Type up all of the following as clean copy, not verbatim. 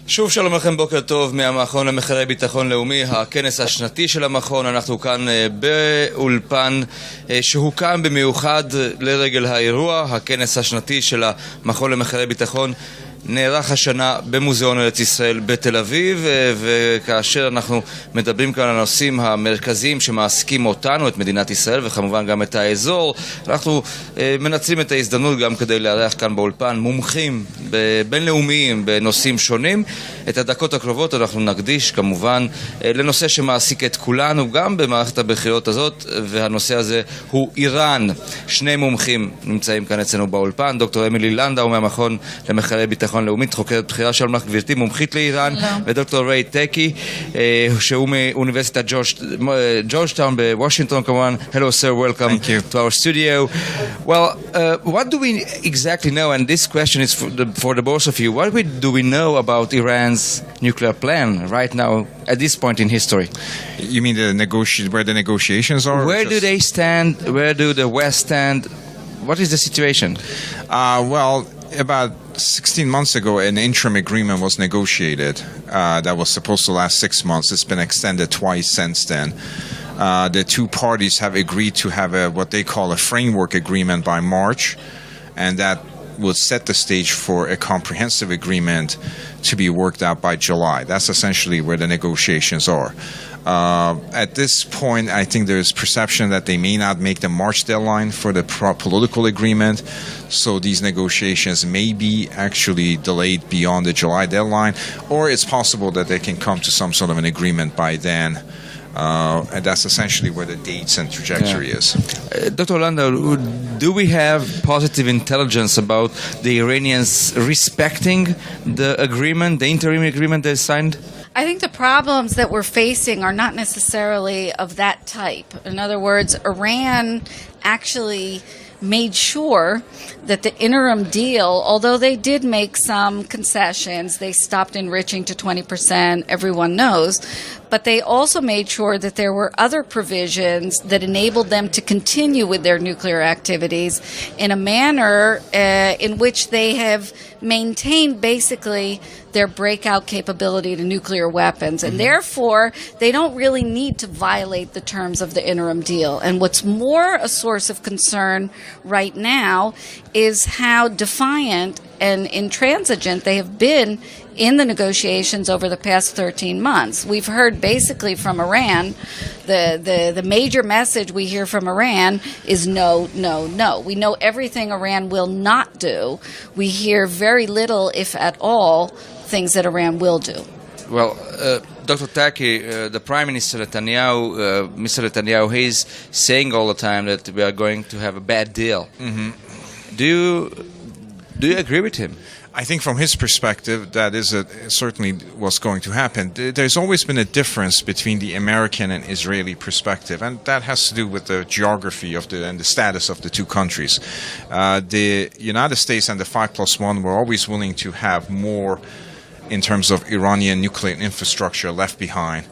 שוב שלום לכם, בוקר טוב מהמכון למחקרי ביטחון לאומי, הכנס השנתי של המכון. אנחנו כאן באולפן שהוקם במיוחד לרגל האירוע. הכנס השנתי של המכון למחקרי ביטחון נערך השנה במוזיאון ארץ ישראל בתל אביב, וכאשר אנחנו מדברים כאן על הנושאים המרכזיים שמעסיקים אותנו, את מדינת ישראל וכמובן גם את האזור, אנחנו מנצלים את ההזדמנות גם כדי לארח כאן באולפן מומחים בינלאומיים בנושאים שונים. את הדקות הקרובות אנחנו נקדיש כמובן לנושא שמעסיק את כולנו גם במערכת הבחירות הזאת, והנושא הזה הוא איראן. שני מומחים נמצאים כאן אצלנו באולפן, דוקטור אמילי לנדאו מהמכון למחקרי ביטחון לאומית, חוקרת בחירה. שלום לך גברתי, מומחית לאיראן, ודוקטור Takeyh שהוא מאוניברסיטת Georgetown בוושינגטון כמובן. Hello sir, welcome to our studio. Well, what do we exactly know, and this question is for the both of you, what do we know about Iran's nuclear plan right now at this point in history? You mean where the negotiations are? Where do they stand? Where do the West stand? What is the situation? Well, about 16 months ago, an interim agreement was negotiated that was supposed to last 6 months. It's been extended twice since then. The two parties have agreed to have what they call a framework agreement by March, and that would set the stage for a comprehensive agreement to be worked out by July. That's essentially where the negotiations are. At this point, I think there is perception that they may not make the March deadline for the political agreement, so these negotiations may be actually delayed beyond the July deadline, or it's possible that they can come to some sort of an agreement by then. And that's essentially where the dates and trajectory is. Dr. Lando, do we have positive intelligence about the Iranians respecting the agreement, the interim agreement they signed? I think the problems that we're facing are not necessarily of that type. In other words, Iran actually made sure that the interim deal, although they did make some concessions, they stopped enriching to 20%, everyone knows, but they also made sure that there were other provisions that enabled them to continue with their nuclear activities in a manner in which they have maintained basically their breakout capability to nuclear weapons. And therefore, they don't really need to violate the terms of the interim deal. And what's more a source of concern right now is how defiant and intransigent they have been in the negotiations over the past 13 months. We've heard basically from Iran, the major message we hear from Iran is no, no, no. We know everything Iran will not do. We hear very little, if at all, things that Iran will do. Well, Dr. Takeyh, the Prime Minister Netanyahu, Mr. Netanyahu, he's saying all the time that we are going to have a bad deal. Mm-hmm. Do you agree with him? I think from his perspective, that is certainly what's going to happen. There's always been a difference between the American and Israeli perspective, and that has to do with the geography and the status of the two countries. The United States and the 5+1 were always willing to have more in terms of Iranian nuclear infrastructure left behind,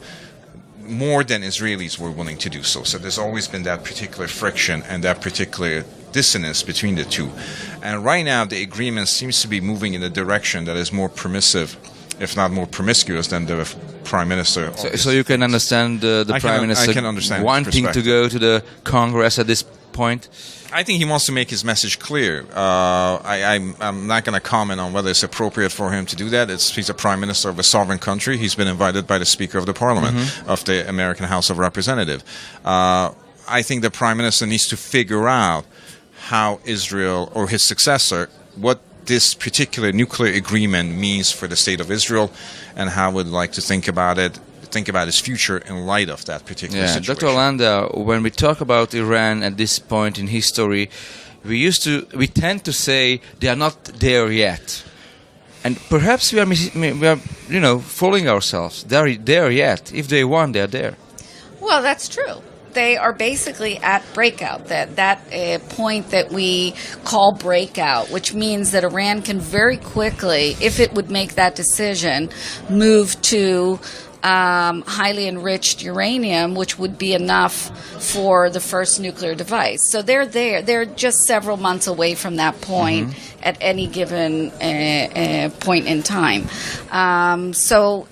more than Israelis were willing to do so. So there's always been that particular friction and that particular dissonance between the two. And right now, the agreement seems to be moving in a direction that is more permissive, if not more promiscuous, than the Prime Minister. So you can understand the Prime Minister wanting to go to the Congress at this point? I think he wants to make his message clear. I'm not going to comment on whether it's appropriate for him to do that. He's a Prime Minister of a sovereign country. He's been invited by the Speaker of the Parliament of the American House of Representatives. I think the Prime Minister needs to figure out how Israel, or his successor, what this particular nuclear agreement means for the state of Israel, and how would like to think about his future in light of that particular situation. Dr. Landa, when we talk about Iran at this point in history, we tend to say they are not there yet. And perhaps we are fooling ourselves. They are there yet. If they want, they are there. Well, that's true. They are basically at breakout, that point that we call breakout, which means that Iran can very quickly, if it would make that decision, move to highly enriched uranium, which would be enough for the first nuclear device. So they're there. They're just several months away from that point at any given point in time. So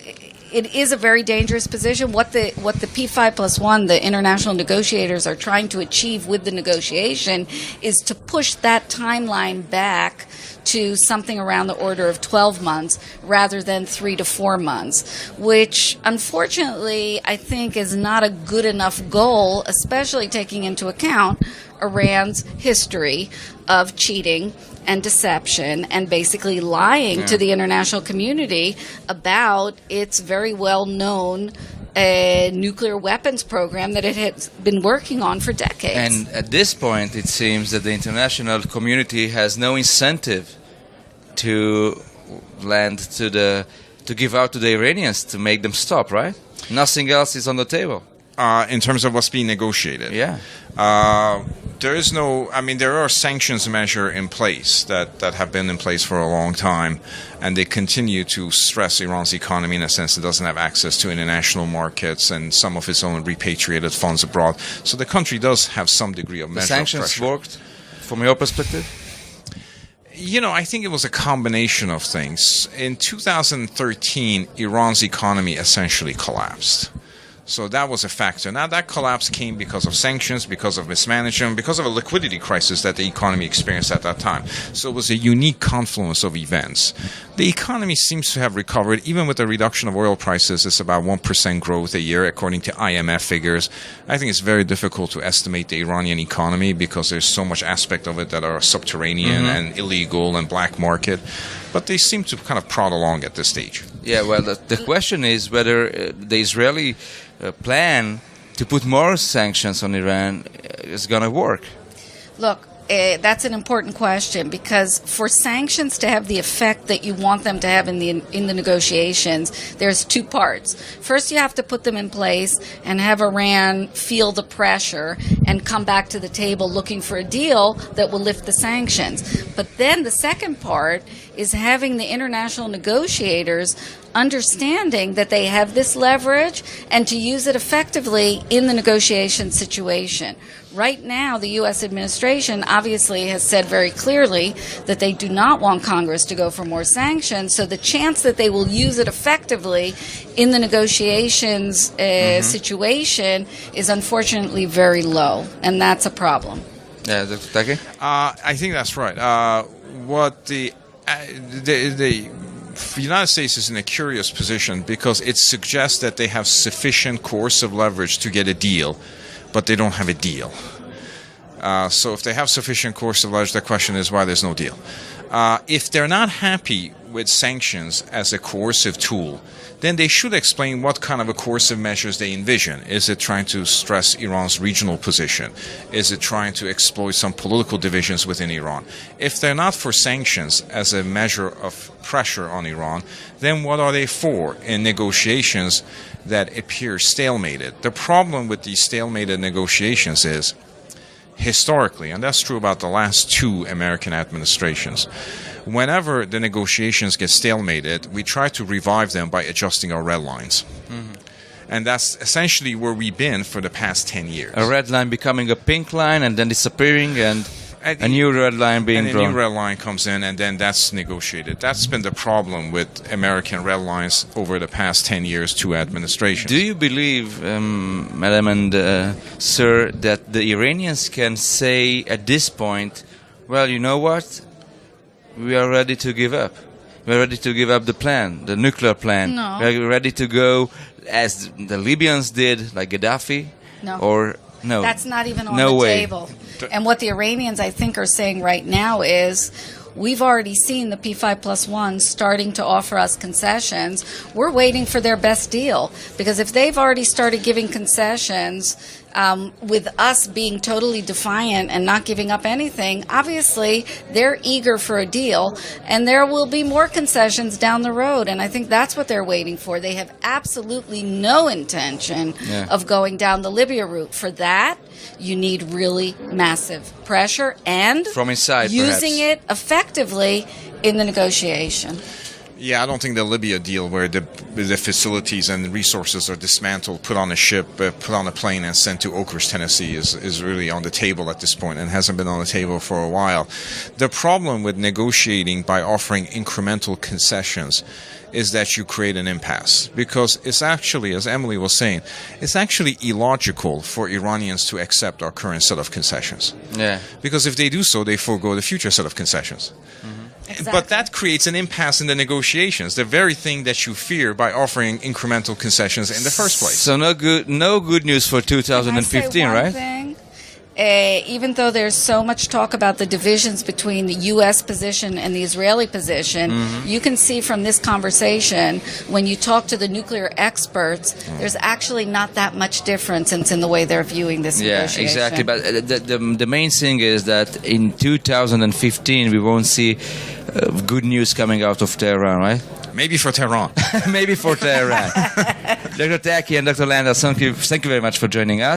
it is a very dangerous position. What the P5+1, the international negotiators, are trying to achieve with the negotiation is to push that timeline back to something around the order of 12 months rather than 3 to 4 months, which unfortunately I think is not a good enough goal, especially taking into account Iran's history of cheating and deception and basically lying to the international community about its very well-known nuclear weapons program that it has been working on for decades. And at this point, it seems that the international community has no incentive to give out to the Iranians to make them stop, right? Nothing else is on the table. In terms of what's being negotiated. Yeah. There is no, I mean, there are sanctions measures in place that have been in place for a long time, and they continue to stress Iran's economy in a sense it doesn't have access to international markets and some of its own repatriated funds abroad. So the country does have some degree of measure of pressure. The sanctions worked, from your perspective? You know, I think it was a combination of things. In 2013, Iran's economy essentially collapsed. So that was a factor. Now, that collapse came because of sanctions, because of mismanagement, because of a liquidity crisis that the economy experienced at that time. So it was a unique confluence of events. The economy seems to have recovered. Even with the reduction of oil prices, it's about 1% growth a year, according to IMF figures. I think it's very difficult to estimate the Iranian economy because there's so much aspect of it that are subterranean and illegal and black market. But they seem to kind of prod along at this stage. Yeah, well, the question is whether the Israeli plan to put more sanctions on Iran is going to work. Look, that's an important question because for sanctions to have the effect that you want them to have in the negotiations, there's two parts. First, you have to put them in place and have Iran feel the pressure and come back to the table looking for a deal that will lift the sanctions. But then the second part is having the international negotiators understanding that they have this leverage and to use it effectively in the negotiation situation. Right now, the U.S. administration obviously has said very clearly that they do not want Congress to go for more sanctions, so the chance that they will use it effectively in the negotiations situation is unfortunately very low, and that's a problem. Yeah, Dr. Takeyh? I think that's right. What the United States is in a curious position because it suggests that they have sufficient coercive leverage to get a deal, but they don't have a deal. So if they have sufficient coercive leverage, the question is why there's no deal. If they're not happy with sanctions as a coercive tool, then they should explain what kind of a coercive measures they envision. Is it trying to stress Iran's regional position? Is it trying to exploit some political divisions within Iran? If they're not for sanctions as a measure of pressure on Iran, then what are they for in negotiations that appear stalemated? The problem with these stalemated negotiations is, historically, and that's true about the last two American administrations, whenever the negotiations get stalemated, we try to revive them by adjusting our red lines. And that's essentially where we've been for the past 10 years. A red line becoming a pink line and then disappearing and a new red line being drawn. And a new red line comes in and then that's negotiated. That's been the problem with American red lines over the past 10 years, two administrations. Do you believe, Madam and Sir, that the Iranians can say at this point, well, you know what? We are ready to give up. We're ready to give up the plan, the nuclear plan. No. We're ready to go as the Libyans did, like Gaddafi? No. Or no? That's not even on No the way. table. And what the Iranians, I think, are saying right now is, we've already seen the P5+1 starting to offer us concessions. We're waiting for their best deal. Because if they've already started giving concessions, with us being totally defiant and not giving up anything, obviously they're eager for a deal, and there will be more concessions down the road, and I think that's what they're waiting for. They have absolutely no intention of going down the Libya route. For that, you need really massive pressure and from inside, using perhaps. it effectively in the negotiation. Yeah, I don't think the Libya deal, where the the facilities and resources are dismantled, put on a ship, put on a plane, and sent to Oakhurst, Tennessee is really on the table at this point and hasn't been on the table for a while. The problem with negotiating by offering incremental concessions is that you create an impasse, because it's actually, as Emily was saying, it's actually illogical for Iranians to accept our current set of concessions. Yeah. Because if they do so, they forego the future set of concessions. Exactly. But that creates an impasse in the negotiations, the very thing that you fear by offering incremental concessions in the first place. So no good news for 2015, Can I say one right? thing? Even though there's so much talk about the divisions between the U.S. position and the Israeli position, you can see from this conversation, when you talk to the nuclear experts, there's actually not that much difference in the way they're viewing this negotiation. Yeah, exactly. But the main thing is that in 2015 we won't see good news coming out of Tehran, right? Maybe for Tehran. Maybe for Tehran. Dr. Takeyh and Dr. Landa, thank you very much for joining us.